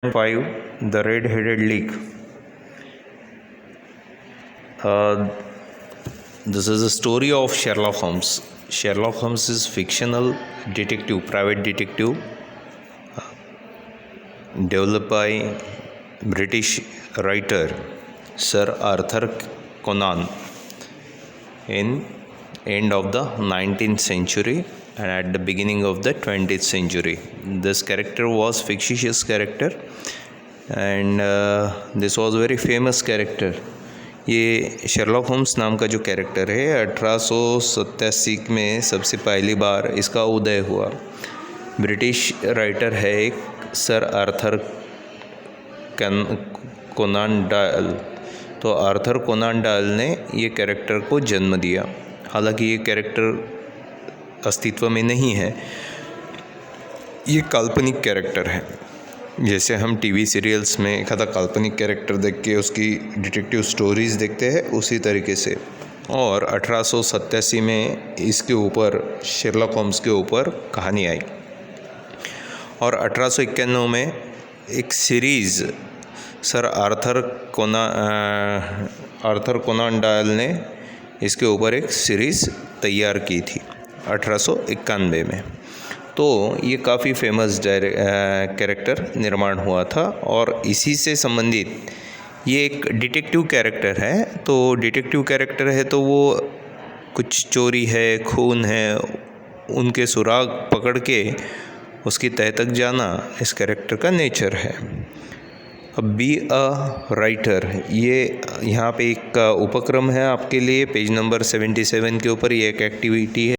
5. The Red-Headed League. This is a story of Sherlock Holmes. Sherlock Holmes is fictional detective, private detective, developed by British writer Sir Arthur Conan in end of the 19th century and at the beginning of the 20th century. This character was fictitious character and this was very famous character. ये Sherlock Holmes नाम का जो character है 1887 में सबसे पहली बार इसका उदय हुआ। ब्रिटिश राइटर है एक सर आर्थर कोनान डॉयल। तो आर्थर कोनान डॉयल ने ये कैरेक्टर को जन्म दिया। हालांकि ये कैरेक्टर अस्तित्व में नहीं है, ये काल्पनिक कैरेक्टर है। जैसे हम टीवी सीरियल्स में एक आधा काल्पनिक कैरेक्टर देख के उसकी डिटेक्टिव स्टोरीज़ देखते हैं, उसी तरीके से। और 1887 में इसके ऊपर शेरलॉक होम्स के ऊपर कहानी आई और 1891 में एक series sir Arthur Conan Doyle ने इसके ऊपर एक सीरीज़ तैयार की थी 1891 में। तो ये काफ़ी फेमस कैरेक्टर निर्माण हुआ था और इसी से संबंधित ये एक डिटेक्टिव कैरेक्टर है। तो डिटेक्टिव कैरेक्टर है तो वो कुछ चोरी है, खून है, उनके सुराग पकड़ के उसकी तह तक जाना इस कैरेक्टर का नेचर है। अब बी अ राइटर, ये यहाँ पे एक उपक्रम है आपके लिए पेज नंबर 77 के ऊपर। ये एक एक्टिविटी है।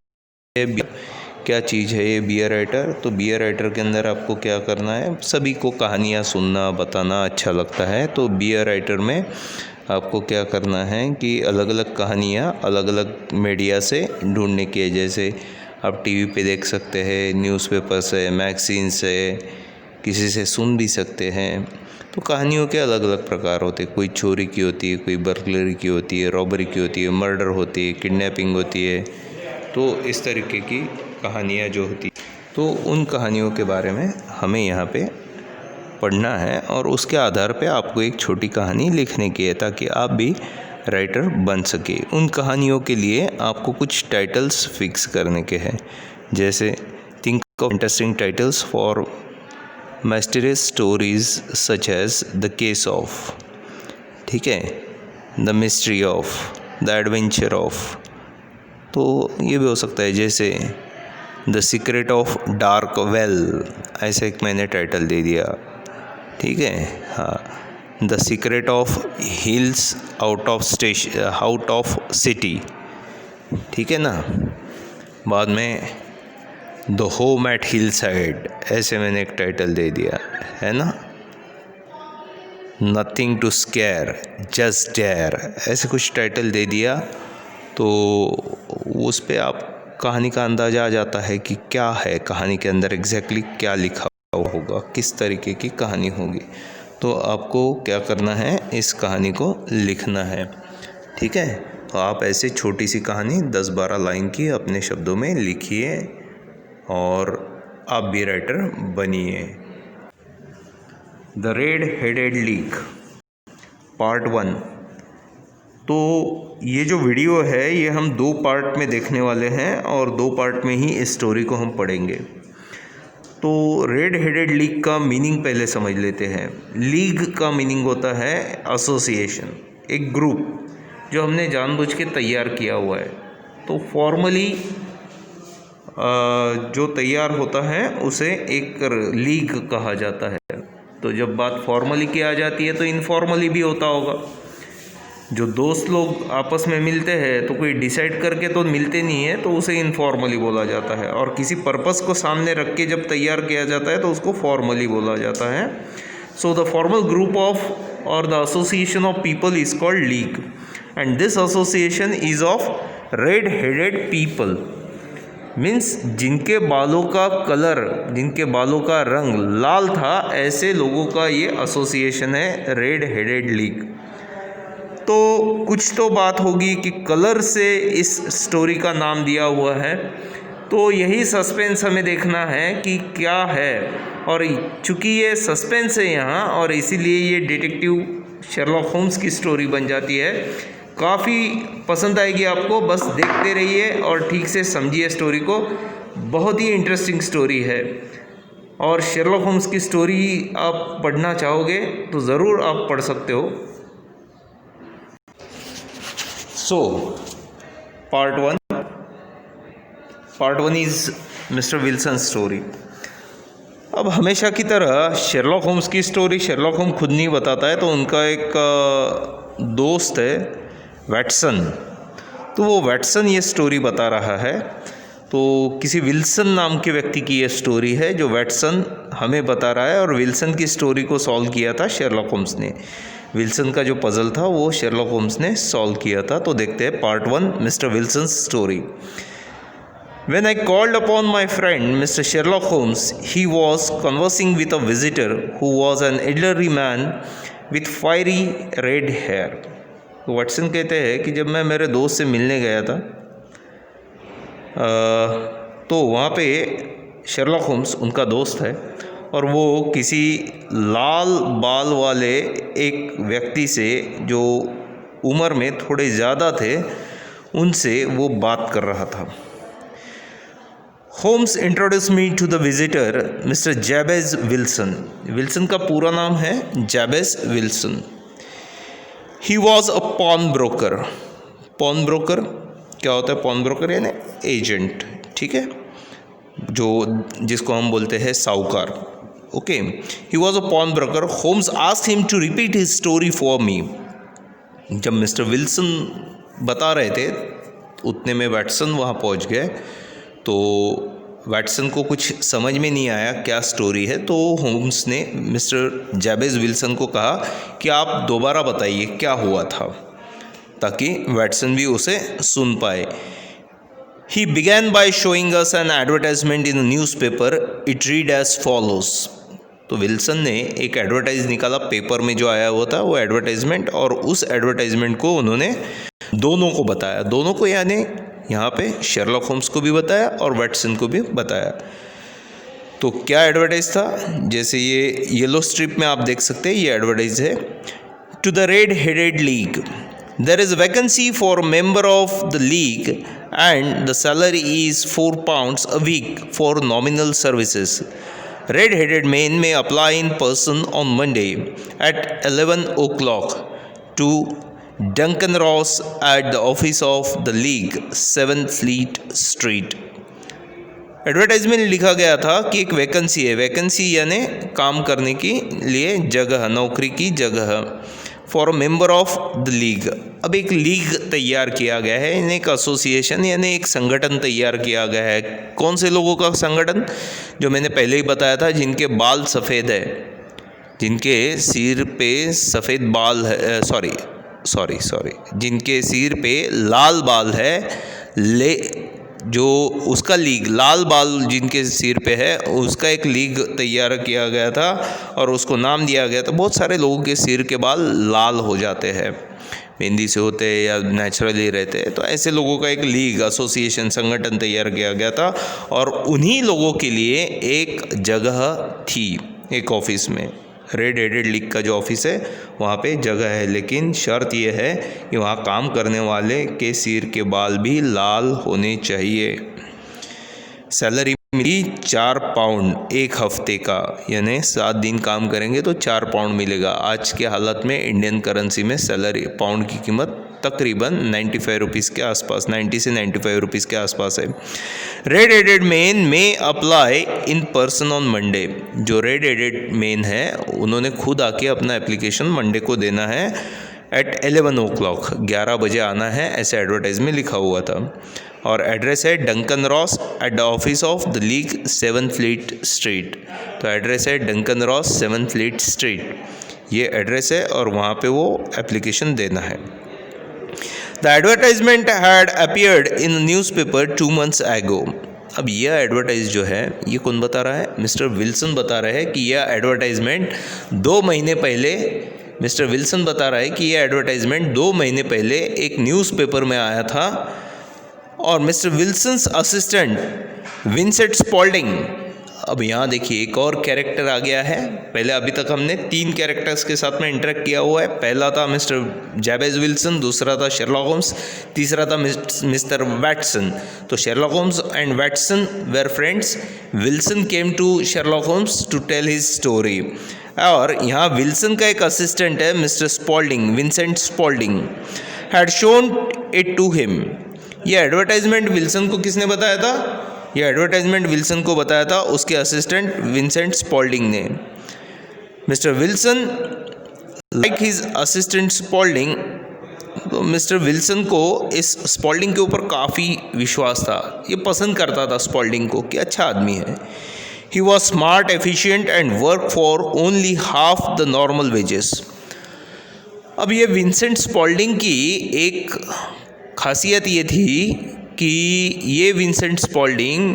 क्या चीज़ है ये बी अ राइटर? तो बी अ राइटर के अंदर आपको क्या करना है, सभी को कहानियाँ सुनना बताना अच्छा लगता है। तो बी अ राइटर में आपको क्या करना है कि अलग अलग कहानियाँ अलग अलग मीडिया से ढूंढने की है। जैसे आप टीवी पे देख सकते हैं, न्यूज़पेपर से, मैगज़ीन से, किसी से सुन भी सकते हैं। तो कहानियों के अलग अलग प्रकार होते हैं। कोई चोरी की होती है, कोई बर्गलरी की होती है, रॉबरी की होती है, मर्डर होती है, किडनैपिंग होती है। तो इस तरीके की कहानियाँ जो होती, तो उन कहानियों के बारे में हमें यहाँ पे पढ़ना है और उसके आधार पे आपको एक छोटी कहानी लिखने की है ताकि आप भी राइटर बन सके। उन कहानियों के लिए आपको कुछ टाइटल्स फिक्स करने के हैं। जैसे think of interesting titles for mysterious stories such as the case of, ठीक है, the mystery of, the adventure of. तो ये भी हो सकता है जैसे the secret of dark well, ऐसे एक मैंने टाइटल दे दिया, ठीक है। हाँ, the secret of hills out of city, ठीक है ना। बाद में the home at hill side, ऐसे मैंने एक टाइटल दे दिया है ना। Nothing to scare just dare, ऐसे कुछ टाइटल दे दिया। तो उस पे आप कहानी का अंदाज़ा आ जाता है कि क्या है कहानी के अंदर, एग्जैक्टली क्या लिखा हुआ होगा, किस तरीके की कहानी होगी। तो आपको क्या करना है, इस कहानी को लिखना है, ठीक है। तो आप ऐसे छोटी सी कहानी 10-12 लाइन की अपने शब्दों में लिखिए और आप भी राइटर बनिए। The red-headed league part 1। तो ये जो वीडियो है ये हम 2 पार्ट में देखने वाले हैं और 2 पार्ट में ही इस स्टोरी को हम पढ़ेंगे। तो रेड हेडेड लीग का मीनिंग पहले समझ लेते हैं। लीग का मीनिंग होता है एसोसिएशन, एक ग्रुप जो हमने जानबूझ के तैयार किया हुआ है। तो फॉर्मली जो तैयार होता है उसे एक लीग कहा जाता है। तो जब बात फॉर्मली की आ जाती है तो इनफॉर्मली भी होता होगा। जो दोस्त लोग आपस में मिलते हैं तो कोई डिसाइड करके तो मिलते नहीं है, तो उसे इनफॉर्मली बोला जाता है। और किसी पर्पस को सामने रख के जब तैयार किया जाता है तो उसको फॉर्मली बोला जाता है। So the formal group of और the association of people is called league and this association is of red headed people. Means जिनके बालों का कलर, जिनके बालों का रंग लाल था, ऐसे लोगों का ये एसोसिएशन है रेड हेडेड लीग। तो कुछ तो बात होगी कि कलर से इस स्टोरी का नाम दिया हुआ है। तो यही सस्पेंस हमें देखना है कि क्या है, और चूँकि ये सस्पेंस है यहाँ और इसीलिए ये डिटेक्टिव शेरलॉक होम्स की स्टोरी बन जाती है। काफ़ी पसंद आएगी आपको, बस देखते रहिए और ठीक से समझिए स्टोरी को। बहुत ही इंटरेस्टिंग स्टोरी है और शेरलॉक होम्स की स्टोरी आप पढ़ना चाहोगे तो ज़रूर आप पढ़ सकते हो। So part one is mister Wilson story. अब हमेशा की तरह शेरलॉक होम्स की स्टोरी शेरलॉक होम्स खुद नहीं बताता है, तो उनका एक दोस्त है वैटसन, तो वो वैटसन ये स्टोरी बता रहा है। तो किसी विल्सन नाम के व्यक्ति की ये स्टोरी है जो वैटसन हमें बता रहा है, और विल्सन की स्टोरी को सॉल्व किया था शेरलॉक होम्स ने। विल्सन का जो पज़ल था वो शेरलॉक होम्स ने सॉल्व किया था। तो देखते हैं part one, mister Wilson story. When I called upon my friend, Mr. Sherlock Holmes, he was conversing with a visitor who was an elderly man with fiery red hair. तो Watson कहते हैं कि जब मैं मेरे दोस्त से मिलने गया था तो वहाँ पे शेरलॉक होम्स उनका दोस्त है, और वो किसी लाल बाल वाले एक व्यक्ति से जो उम्र में थोड़े ज़्यादा थे उनसे वो बात कर रहा था। Holmes introduce me to the visitor Mr Jabez Wilson. Wilson का पूरा नाम है Jabez Wilson. He was a pawn broker. Pawn broker क्या होता है? पॉन ब्रोकर यानी एजेंट, ठीक है, जिसको हम बोलते हैं साहूकार। Okay, he was a pawn broker. Holmes asked him to repeat his story for me. जब मिस्टर विल्सन बता रहे थे उतने में वैटसन वहाँ पहुँच गए, तो वैटसन को कुछ समझ में नहीं आया क्या स्टोरी है, तो होम्स ने मिस्टर जैबेज विल्सन को कहा कि आप दोबारा बताइए क्या हुआ था, ताकि वैटसन भी उसे सुन पाए। He began by showing us an advertisement in newspaper. It read as follows. तो विल्सन ने एक एडवर्टाइज निकाला पेपर में जो आया हुआ था वो एडवर्टाइजमेंट, और उस एडवर्टाइजमेंट को उन्होंने दोनों को बताया। दोनों को यानी यहाँ पे शेरलॉक होम्स को भी बताया और वैटसन को भी बताया। तो क्या एडवर्टाइज था? जैसे ये येलो स्ट्रिप में आप देख सकते हैं, ये एडवर्टाइज है। To the red headed league, there is vacancy for member of the league and the salary is £4 a week for nominal services. Red headed man में apply in person on Monday at 11 o'clock टू Duncan Ross at the office of the League, 7 Fleet Street। Advertisement लिखा गया था कि एक vacancy है, vacancy यानी काम करने के लिए जगह, नौकरी की जगह, for a member of the league. अब एक लीग तैयार किया गया है, यानी एक एसोसिएशन यानी एक संगठन तैयार किया गया है। कौन से लोगों का संगठन? जो मैंने पहले ही बताया था, जिनके बाल सफ़ेद है, जिनके सिर पे सफ़ेद बाल है, सॉरी जिनके सिर पे लाल बाल है, जो उसका लीग, लाल बाल जिनके सिर पे है उसका एक लीग तैयार किया गया था और उसको नाम दिया गया था। बहुत सारे लोगों के सिर के बाल लाल हो जाते हैं, मेहंदी से होते हैं या नेचुरली रहते हैं, तो ऐसे लोगों का एक लीग, एसोसिएशन, संगठन तैयार किया गया था, और उन्हीं लोगों के लिए एक जगह थी एक ऑफिस में। रेड हेडेड लीग का जो ऑफिस है वहाँ पे जगह है, लेकिन शर्त यह है कि वहाँ काम करने वाले के सिर के बाल भी लाल होने चाहिए। सैलरी मिली £4 एक हफ्ते का, यानी 7 दिन काम करेंगे तो £4 मिलेगा। आज के हालत में इंडियन करेंसी में सैलरी, पाउंड की कीमत तकरीबन 95 रुपीज़ के आसपास, 90 से 95 रुपीज़ के आसपास है। रेड हेडेड मैन में apply in person on Monday. जो रेड हेडेड मैन है उन्होंने खुद आके अपना एप्लीकेशन मंडे को देना है एट 11 o'clock, 11 बजे आना है, ऐसे एडवर्टाइज में लिखा हुआ था। और एड्रेस है Duncan Ross at the office of the league, 7 fleet street. तो एड्रेस है डंकन रॉस, 7 फ्लीट स्ट्रीट, ये एड्रेस है और वहाँ पे वो एप्लीकेशन देना है। The advertisement had appeared in newspaper 2 months ago। अब यह एडवर्टाइज जो है ये कौन बता रहा है? मिस्टर विल्सन बता रहे हैं कि यह एडवर्टाइजमेंट 2 महीने पहले, मिस्टर विल्सन बता रहा है कि यह एडवर्टाइजमेंट 2 महीने पहले एक न्यूज़पेपर में आया था, और mister Wilson's assistant Vincent Spalding. अब यहाँ देखिए एक और कैरेक्टर आ गया है। पहले अभी तक हमने 3 कैरेक्टर्स के साथ में इंटरेक्ट किया हुआ है। पहला था मिस्टर जैबेज विल्सन, दूसरा था शेरलॉक होम्स, तीसरा था मिस्टर वैटसन। तो Sherlock Holmes and Watson were friends. Wilson came to Sherlock Holmes to tell his story. और यहाँ विल्सन का एक असिस्टेंट है Mr Spaulding, Vincent Spaulding, had shown it to him. ये एडवर्टाइजमेंट विल्सन को किसने बताया था? ये एडवर्टाइजमेंट विल्सन को बताया था उसके असिस्टेंट विंसेंट स्पॉल्डिंग ने। Mr Wilson like his assistant Spaulding. तो मिस्टर विल्सन को इस स्पॉल्डिंग के ऊपर काफ़ी विश्वास था। ये पसंद करता था स्पॉल्डिंग को कि अच्छा आदमी है। He was smart, efficient and work for only half the normal wages. अब ये विंसेंट स्पॉल्डिंग की एक खासियत ये थी कि ये विंसेंट स्पॉल्डिंग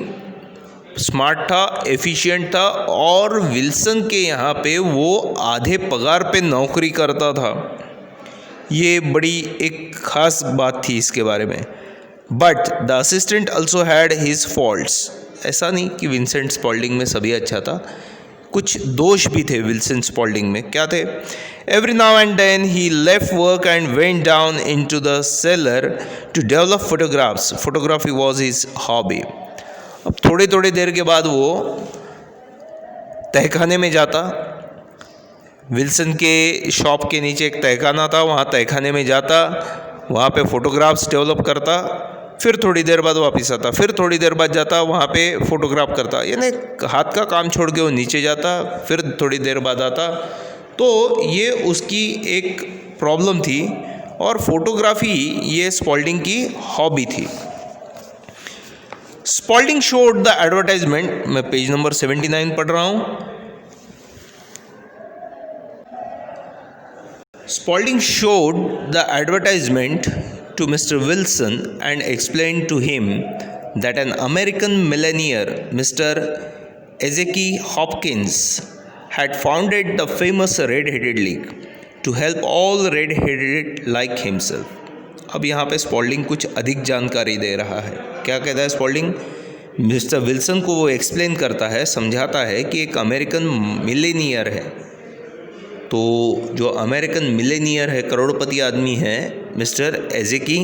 स्मार्ट था, एफिशिएंट था और विल्सन के यहाँ पे वो आधे पगार पे नौकरी करता था। ये बड़ी एक ख़ास बात थी इसके बारे में। But the assistant also had his faults. ऐसा नहीं कि विंसेंट स्पॉल्डिंग में सभी अच्छा था, कुछ दोष भी थे विल्सन स्पॉल्डिंग में। क्या थे? Every now and then he left work and went down into the cellar to develop photographs. Photography was his hobby. अब थोड़ी थोड़ी देर के बाद वो तहखाने में जाता। विल्सन के शॉप के नीचे एक तहखाना था, वहाँ तहखाने में जाता, वहाँ पे फोटोग्राफ्स डेवलप करता, फिर थोड़ी देर बाद वापस आता, फिर थोड़ी देर बाद जाता, वहाँ पे फोटोग्राफ करता। यानी हाथ का काम छोड़ के वो नीचे जाता, फिर थोड़ी देर बाद आता। तो ये उसकी एक प्रॉब्लम थी और फोटोग्राफी ये स्पॉल्डिंग की हॉबी थी। Spaulding showed the advertisement. मैं पेज नंबर 79 पढ़ रहा हूँ। Spaulding showed the advertisement to Mr. Wilson and explained to him that an American millionaire, Mr. Ezekiel Hopkins, had founded the famous Red-Headed League to help all red-headed like himself. अब यहाँ पे Spalding कुछ अधिक जानकारी दे रहा है। क्या कहता है स्पॉल्डिंग? मिस्टर विल्सन को वो एक्सप्लेन करता है, समझाता है कि एक अमेरिकन मिलेनियर है। तो जो अमेरिकन मिलेनियर है, करोड़पति आदमी है, मिस्टर एजेकी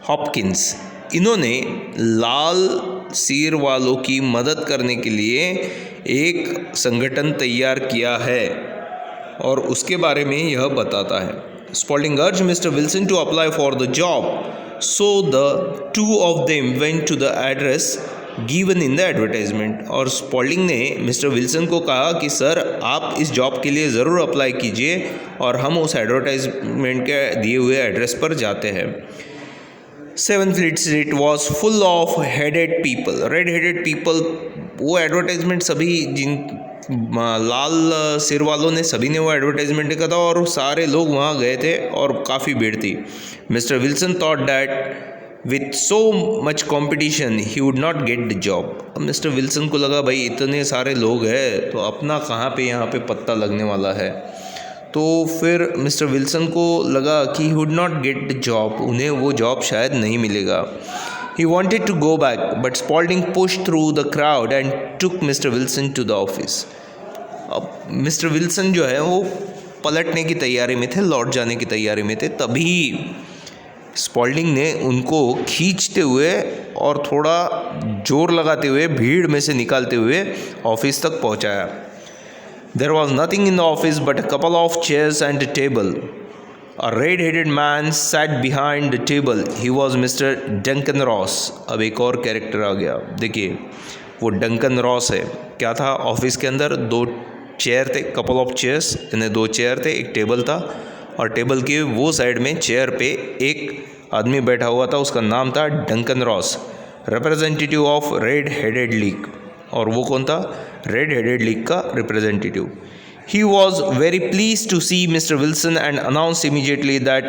हॉपकिंस, इन्होंने लाल सिर वालों की मदद करने के लिए एक संगठन तैयार किया है और उसके बारे में यह बताता है। Spaulding urge mister Wilson to apply for the job, so the two of them went to the address given in the advertisement. और स्पॉल्डिंग ने मिस्टर विल्सन को कहा कि सर आप इस जॉब के लिए ज़रूर अप्लाई कीजिए और हम उस एडवर्टाइजमेंट के दिए हुए एड्रेस पर जाते हैं। 7 fleet street was full of headed people. Red headed people, वो एडवर्टाइजमेंट सभी जिन लाल सिर वालों ने सभी ने वो एडवर्टाइजमेंट देखा था और सारे लोग वहाँ गए थे और काफ़ी भीड़ थी। Mister Wilson thought that with so much competition he would not get the job. अब मिस्टर विल्सन को लगा भाई इतने सारे लोग हैं तो अपना कहाँ पे यहाँ पे पत्ता लगने वाला है। तो फिर मिस्टर विल्सन को लगा कि he would not get the job, उन्हें वो जॉब शायद नहीं मिलेगा। He wanted to go back but Spaulding push through the crowd and took Mr Wilson to the office. अब मिस्टर विल्सन जो है वो पलटने की तैयारी में थे, लौट जाने की तैयारी में थे, तभी स्पॉल्डिंग ने उनको खींचते हुए और थोड़ा जोर लगाते हुए भीड़ में से निकालते हुए ऑफिस तक पहुंचाया। There was nothing in the office but a couple of chairs and a table. A red headed man sat behind the table. He was mister Duncan Ross. अब एक और कैरेक्टर आ गया, देखिए वो डंकन रॉस है। क्या था ऑफिस के अंदर? 2 चेयर थे, कपल ऑफ चेयर्स, यानी 2 चेयर थे, एक टेबल था और टेबल के वो साइड में चेयर पे एक आदमी बैठा हुआ था, उसका नाम था Duncan Ross, representative of red headed league. और वो कौन था? रेड हेडेड लीग का representative. He was very please to see mister Wilson and announce immediately that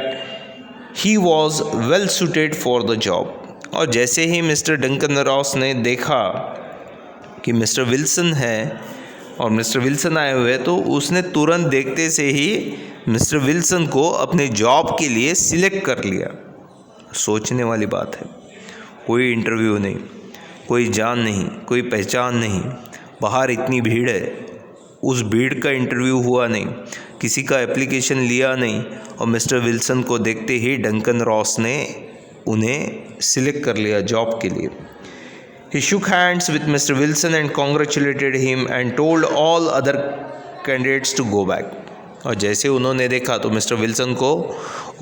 he was well suited for the job. और जैसे ही मिस्टर डंकन रॉस ने देखा कि मिस्टर विल्सन है और मिस्टर विल्सन आए हुए, तो उसने तुरंत देखते से ही मिस्टर विल्सन को अपने जॉब के लिए सिलेक्ट कर लिया। सोचने वाली बात है, कोई इंटरव्यू नहीं। कोई जान नहीं, कोई पहचान नहीं, बाहर इतनी भीड़ है, उस भीड़ का इंटरव्यू हुआ नहीं, किसी का एप्लीकेशन लिया नहीं, और मिस्टर विल्सन को देखते ही डंकन रॉस ने उन्हें सिलेक्ट कर लिया जॉब के लिए। He shook hands with Mr. Wilson and congratulated him and told all other candidates to go back. और जैसे उन्होंने देखा तो मिस्टर विल्सन को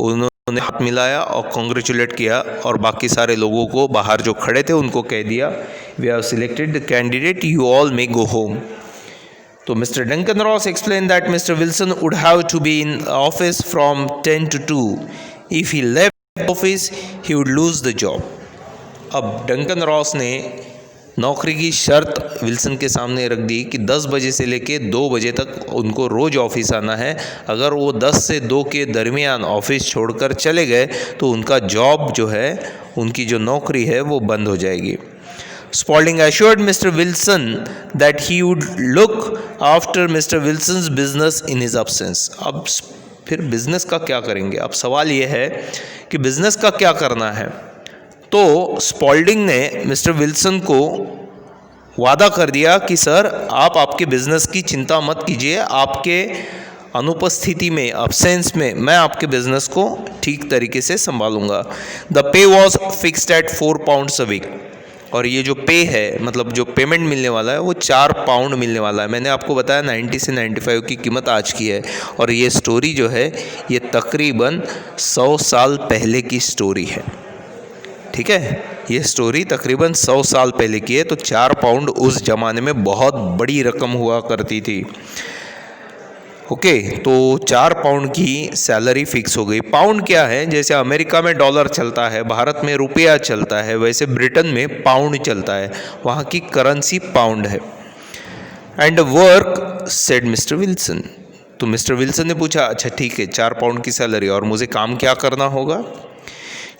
उन्होंने हाथ मिलाया और कॉन्ग्रेचुलेट किया, और बाकी सारे लोगों को बाहर जो खड़े थे उनको कह दिया, we have selected the candidate, you all may go home. तो Mr Duncan Ross explain that Mr Wilson would have to be in office from 10 to 2. If he left office he would lose the job. अब Duncan Ross ने नौकरी की शर्त Wilson के सामने रख दी कि 10 बजे से लेके 2 बजे तक उनको रोज़ ऑफिस आना है। अगर वो 10 से 2 के दरमियान ऑफिस छोड़कर चले गए तो उनका जॉब जो है, उनकी जो नौकरी है वो बंद हो जाएगी। Spaulding assured Mr. Wilson that he would look after Mr. Wilson's business in his absence. अब फिर बिजनेस का क्या करेंगे? अब सवाल ये है कि बिजनेस का क्या करना है। तो स्पॉल्डिंग ने मिस्टर विल्सन को वादा कर दिया कि सर आप आपके बिज़नेस की चिंता मत कीजिए, आपके अनुपस्थिति में, अब्सेंस में मैं आपके बिज़नेस को ठीक तरीके से संभालूंगा। The pay was fixed at 4 pounds a week। और ये जो पे है, मतलब जो पेमेंट मिलने वाला है वो 4 पाउंड मिलने वाला है। मैंने आपको बताया 90 से 95 की कीमत आज की है, और ये स्टोरी जो है ये तकरीबन 100 साल पहले की स्टोरी है। ठीक है, ये स्टोरी तकरीबन 100 साल पहले की है, तो 4 पाउंड उस ज़माने में बहुत बड़ी रकम हुआ करती थी। ओके, तो 4 पाउंड की सैलरी फिक्स हो गई। पाउंड क्या है? जैसे अमेरिका में डॉलर चलता है, भारत में रुपया चलता है, वैसे ब्रिटेन में पाउंड चलता है, वहाँ की करेंसी पाउंड है। And work said mister Wilson. तो मिस्टर विल्सन ने पूछा, अच्छा ठीक है 4 पाउंड की सैलरी, और मुझे काम क्या करना होगा?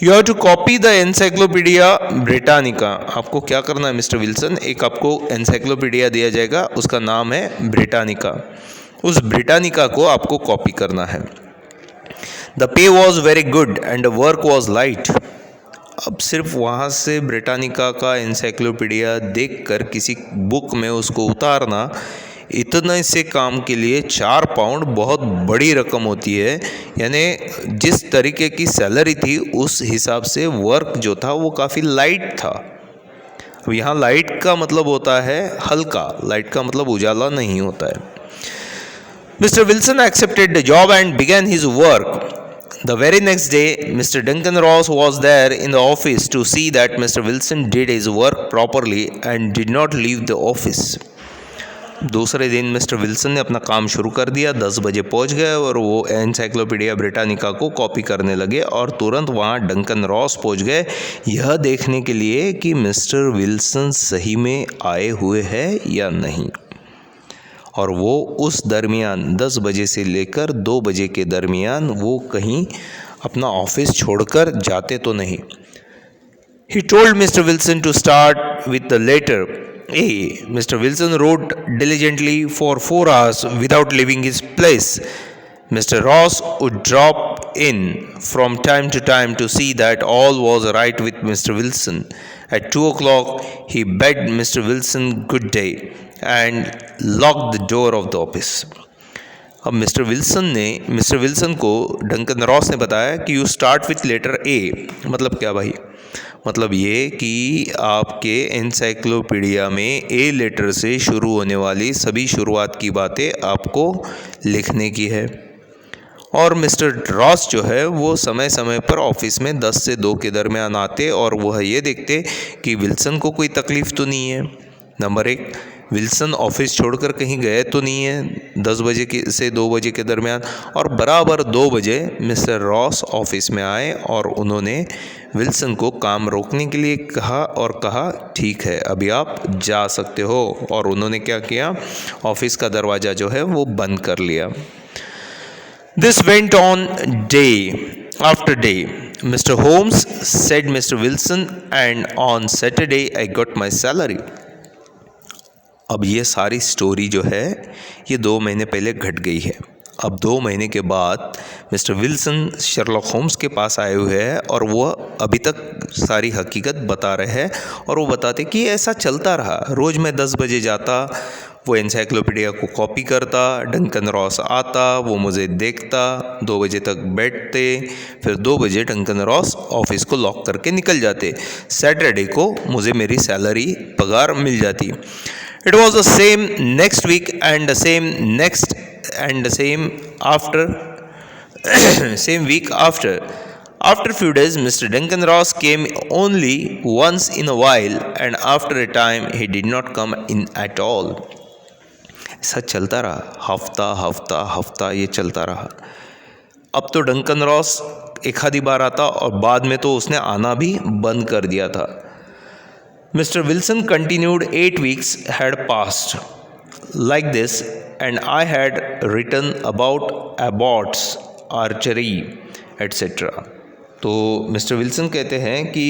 You have to copy the encyclopedia Britannica. आपको क्या करना है मिस्टर विल्सन? एक आपको एनसाइक्लोपीडिया दिया जाएगा, उसका नाम है ब्रिटानिका। उस ब्रिटानिका को आपको कॉपी करना है। The pay was very good and the work was light. अब सिर्फ वहाँ से ब्रिटानिका का एनसाइक्लोपीडिया देखकर किसी बुक में उसको उतारना, इतने से काम के लिए 4 पाउंड बहुत बड़ी रकम होती है। यानी जिस तरीके की सैलरी थी उस हिसाब से वर्क जो था वो काफ़ी लाइट था। अब यहाँ लाइट का मतलब होता है हल्का, लाइट का मतलब उजाला नहीं होता है। Mister Wilson accepted the job and began his work. The very next day, Mr. Duncan Ross was there in the office to see that Mr. Wilson did his work properly and did not leave the office. दूसरे दिन mister Wilson ने अपना काम शुरू कर दिया, 10 बजे पहुंच गए और वो एनसाइक्लोपीडिया ब्रिटानिका को कॉपी करने लगे, और तुरंत वहाँ डंकन रॉस पहुंच गए यह देखने के लिए कि मिस्टर विल्सन सही में आए हुए हैं या नहीं। और वो उस दरमियान 10 बजे से लेकर 2 बजे के दरमियान वो कहीं अपना ऑफिस छोड़कर जाते तो नहीं। He told Mr. Wilson to start with the letter A. Mr. Wilson wrote diligently for 4 hours without leaving his place. Mr. Ross would drop in from time to time to see that all was right with Mr. Wilson. At 2 o'clock, he bade Mr. Wilson good day and locked the door of the office. अब mister Wilson को Duncan Ross ने बताया कि you start with letter a. मतलब क्या भाई? मतलब ये कि आपके एनसाइक्लोपीडिया में ए लेटर से शुरू होने वाली सभी शुरुआत की बातें आपको लिखने की है। और मिस्टर रॉस जो है वो समय समय पर ऑफिस में 10 से 2 के दरमियान आते और वह ये देखते कि विल्सन को कोई तकलीफ़ तो नहीं है। नंबर 1, विल्सन ऑफिस छोड़कर कहीं गए तो नहीं है 10 बजे से 2 बजे के दरमियान। और बराबर 2 बजे मिस्टर रॉस ऑफिस में आए और उन्होंने विल्सन को काम रोकने के लिए कहा और कहा ठीक है अभी आप जा सकते हो। और उन्होंने क्या किया? ऑफिस का दरवाज़ा जो है वो बंद कर लिया। This went on day after day. Mr. Holmes said Mr. Wilson, and on Saturday I got my salary. अब ये सारी स्टोरी जो है ये 2 महीने पहले घट गई है। अब 2 महीने के बाद मिस्टर विल्सन शेरलॉक होम्स के पास आए हुए हैं और वह अभी तक सारी हकीकत बता रहे हैं। और वो बताते कि ऐसा चलता रहा। रोज़ मैं 10 बजे जाता, वो एनसाइक्लोपीडिया को कॉपी करता, डंकन रॉस आता, वो मुझे देखता, 2 बजे तक बैठते, फिर 2 बजे डंकन रॉस ऑफिस को लॉक करके निकल जाते। सैटरडे को मुझे मेरी सैलरी पगार मिल जाती। It was the same next week and the same next and the same after same week after. After few days, Mr. Duncan Ross came only once in a while, and after a time he did not come in at all. ऐसा चलता रहा, हफ्ता हफ्ता हफ्ता ये चलता रहा। अब तो डंकन रॉस एक आधी बार आता और बाद में तो उसने आना भी बंद कर दिया था। Mr. Wilson continued 8 weeks had passed like this, and I had written about abbots, archery, etc. तो मिस्टर विल्सन कहते हैं कि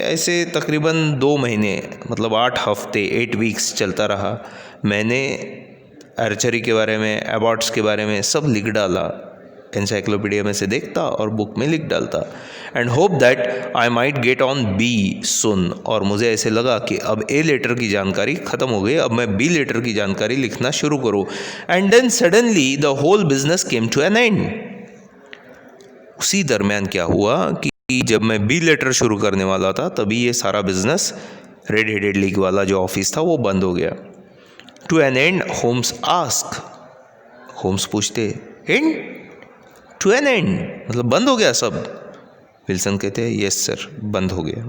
ऐसे तकरीबन 2 महीने मतलब 8 हफ्ते 8 वीक्स चलता रहा। मैंने आर्चरी के बारे में, एबॉट्स के बारे में सब लिख डाला, एनसाइक्लोपीडिया में से देखता और बुक में लिख डालता। And hope that I might get on be soon. और मुझे ऐसे लगा कि अब ए लेटर की जानकारी ख़त्म हो गई, अब मैं बी लेटर की जानकारी लिखना शुरू करूँ। And then suddenly the whole business came to an end. उसी दरमियान क्या हुआ कि जब मैं बी लेटर शुरू करने वाला था तभी ये सारा बिजनेस रेड हेडेड लीग वाला जो ऑफिस था वो बंद हो गया। To an end Holmes ask. Holmes पूछते एंड टू एन एंड मतलब बंद हो गया सब। विल्सन कहते हैं यस सर, बंद हो गया।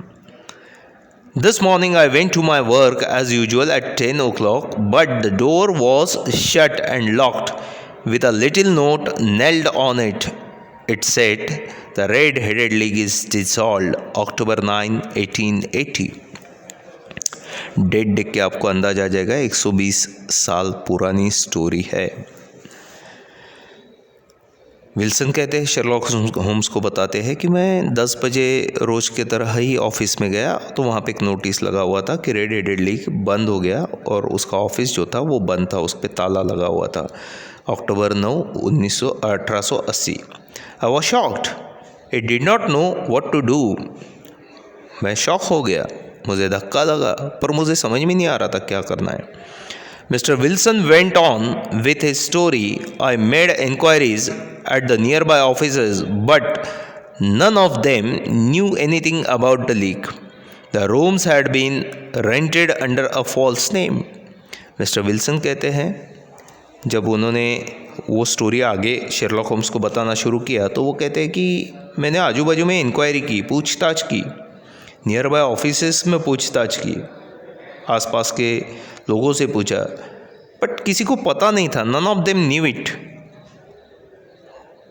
This morning I went to my work as usual at 10 o'clock, but the door was shut and locked with a little note nailed on it. It said the red headed league is dissolved October 9, 1880. Date देख के आपको अंदाजा आ जाएगा 120 साल पुरानी story है। Wilson कहते हैं शेरलॉक होम्स को बताते हैं कि मैं 10 बजे रोज़ की तरह ही ऑफिस में गया तो वहाँ पे एक नोटिस लगा हुआ था कि रेड हेडेड लीग बंद हो गया और उसका ऑफिस जो था वो बंद था, उस पर ताला लगा हुआ था। October 9, 1880। I was shocked, it did not know what to do. मैं शॉक हो गया, मुझे धक्का लगा, पर मुझे समझ में नहीं आ रहा था क्या करना है। Mr. Wilson went on with his story. I made inquiries at the nearby offices, but none of them knew anything about the leak. The rooms had been rented under a false name. Mr. Wilson कहते हैं जब उन्होंने वो story आगे Sherlock Holmes को बताना शुरू किया तो वो कहते हैं कि मैंने आजू बाजू में इंक्वायरी की, पूछताछ की, नियर बाय ऑफिसेस में पूछताछ की, आसपास के लोगों से पूछा, बट किसी को पता नहीं था। None of them knew it.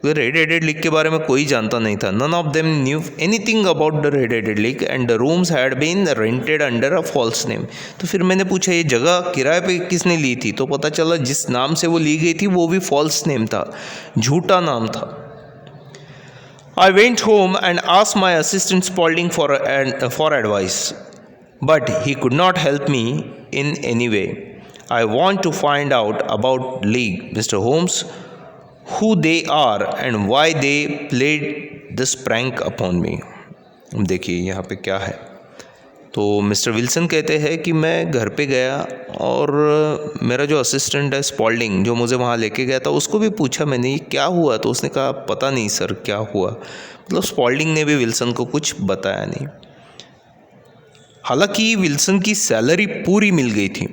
Red headed league के बारे में कोई जानता नहीं था। None of them knew anything about the red headed league and the rooms had been rented under a false name. तो फिर मैंने पूछा ये जगह किराए पे किसने ली थी, तो पता चला जिस नाम से वो ली गई थी वो भी फॉल्स नेम था, झूठा नाम था। I went home and asked my assistant Spaulding for advice, but he could not help me in any way. I want to find out about League, Mr. Holmes, who they are and why they played this prank upon me. देखिए यहाँ पे क्या है। तो Mr Wilson कहते हैं कि मैं घर पे गया और मेरा जो असिस्टेंट है स्पॉल्डिंग जो मुझे वहाँ लेके गया था उसको भी पूछा मैंने ये क्या हुआ, तो उसने कहा पता नहीं सर क्या हुआ। मतलब स्पॉल्डिंग ने भी विल्सन को कुछ बताया नहीं। हालांकि विल्सन की सैलरी पूरी मिल गई थी,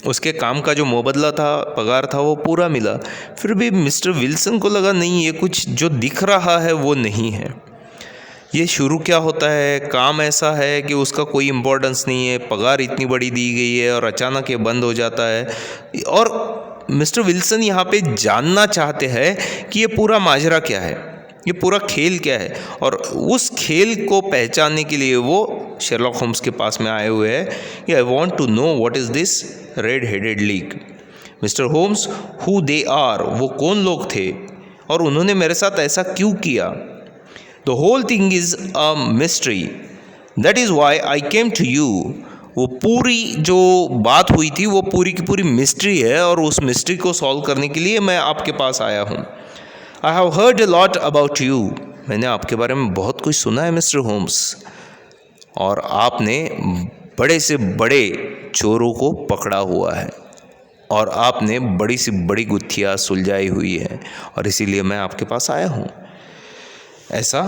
उसके काम का जो मुबदला था, पगार था वो पूरा मिला, फिर भी मिस्टर विल्सन को लगा नहीं ये कुछ जो दिख रहा है वो नहीं है। ये शुरू क्या होता है, काम ऐसा है कि उसका कोई इम्पोर्टेंस नहीं है, पगार इतनी बड़ी दी गई है और अचानक ये बंद हो जाता है। और मिस्टर विल्सन यहाँ पे जानना चाहते हैं कि ये पूरा माजरा क्या है, ये पूरा खेल क्या है, और उस खेल को पहचानने के लिए वो शेरलॉक होम्स के पास में आए हुए हैं कि I want to know what is this red headed league, mister Holmes who they are, वो कौन लोग थे और उन्होंने मेरे साथ ऐसा क्यों किया। The whole thing is a mystery. That is why I came to you. वो पूरी जो बात हुई थी वो पूरी की पूरी मिस्ट्री है और उस मिस्ट्री को सॉल्व करने के लिए मैं आपके पास आया हूँ। I have heard a lot about you, मैंने आपके बारे में बहुत कुछ सुना है मिस्टर होम्स, और आपने बड़े से बड़े चोरों को पकड़ा हुआ है और आपने बड़ी से बड़ी गुत्थियाँ सुलझाई हुई है और इसीलिए मैं आपके पास आया हूँ। ऐसा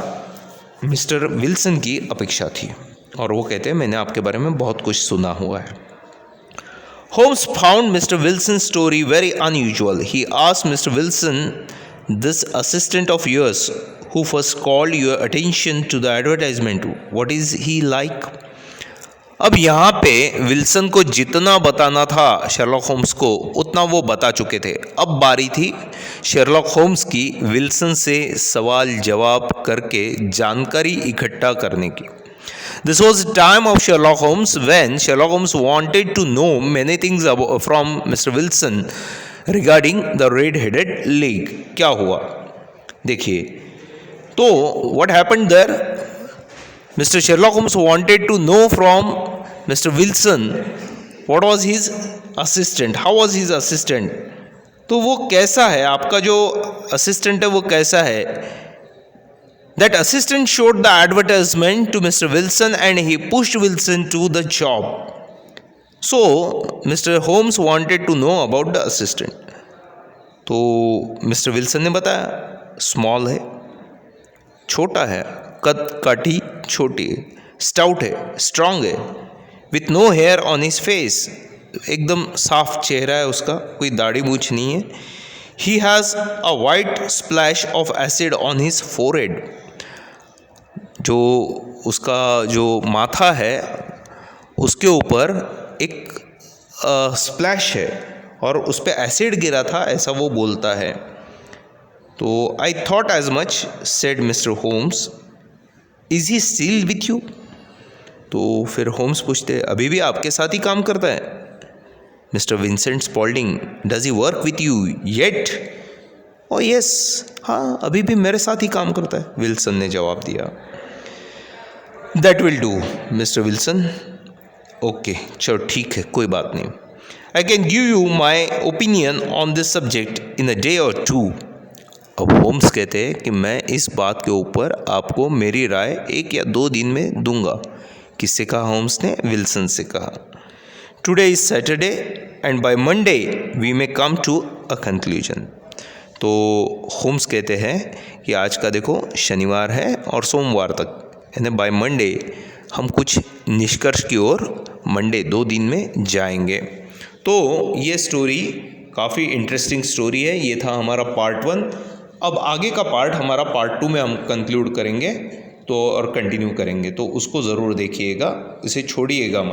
मिस्टर विल्सन की अपेक्षा थी और वो कहते हैं मैंने आपके बारे में बहुत कुछ सुना हुआ है। Holmes found mister Wilson story very unusual. He asked mister Wilson, this assistant of yours who first called your attention to the advertisement, what is he like? अब यहाँ पे विल्सन को जितना बताना था शेरलॉक होम्स को उतना वो बता चुके थे। अब बारी थी शेरलॉक होम्स की विल्सन से सवाल जवाब करके जानकारी इकट्ठा करने की। This was the time of Sherlock Holmes when Sherlock Holmes wanted to know many things from Mr. Wilson regarding the red-headed league। क्या हुआ देखिए, तो what happened there? Mr. Sherlock Holmes wanted to know from Mr. Wilson what was his assistant, how was his assistant, तो वो कैसा है, आपका जो असिस्टेंट है वो कैसा है। That assistant showed the advertisement to Mr. Wilson and he pushed Wilson to the job. So Mr. Holmes wanted to know about the assistant। तो मिस्टर विल्सन ने बताया स्मॉल है, छोटा है, कद काठी छोटी है, स्टाउट है, स्ट्रांग है, with no hair on his face, एकदम साफ चेहरा है उसका, कोई दाढ़ी मूछ नहीं है। He has a white splash of acid on his forehead, जो उसका जो माथा है उसके ऊपर एक स्प्लैश है और उस पर एसिड गिरा था, ऐसा वो बोलता है। तो I thought as much, said mister Holmes, is he still with you? तो फिर होम्स पूछते अभी भी आपके साथ ही काम करता है? Mr Vincent Spaulding, does he work with you yet? Oh yes, हाँ अभी भी मेरे साथ ही काम करता है, विल्सन ने जवाब दिया। That will do mister Wilson. Okay चलो ठीक है, कोई बात नहीं। I can give you my opinion on this subject in a day और टू। अब होम्स कहते हैं कि मैं इस बात के ऊपर आपको मेरी राय 1 या 2 दिन में दूंगा। किससे कहा? होम्स ने विल्सन से कहा। Today is Saturday and by Monday we may come to a conclusion. तो होम्स कहते हैं कि आज का देखो शनिवार है और सोमवार तक, यानी बाय मंडे हम कुछ निष्कर्ष की ओर मंडे 2 दिन में जाएंगे। तो ये स्टोरी काफ़ी इंटरेस्टिंग स्टोरी है। ये था हमारा पार्ट 1। अब आगे का पार्ट हमारा पार्ट 2 में हम कंक्लूड करेंगे तो और कंटिन्यू करेंगे, तो उसको ज़रूर देखिएगा, इसे छोड़िएगा मत।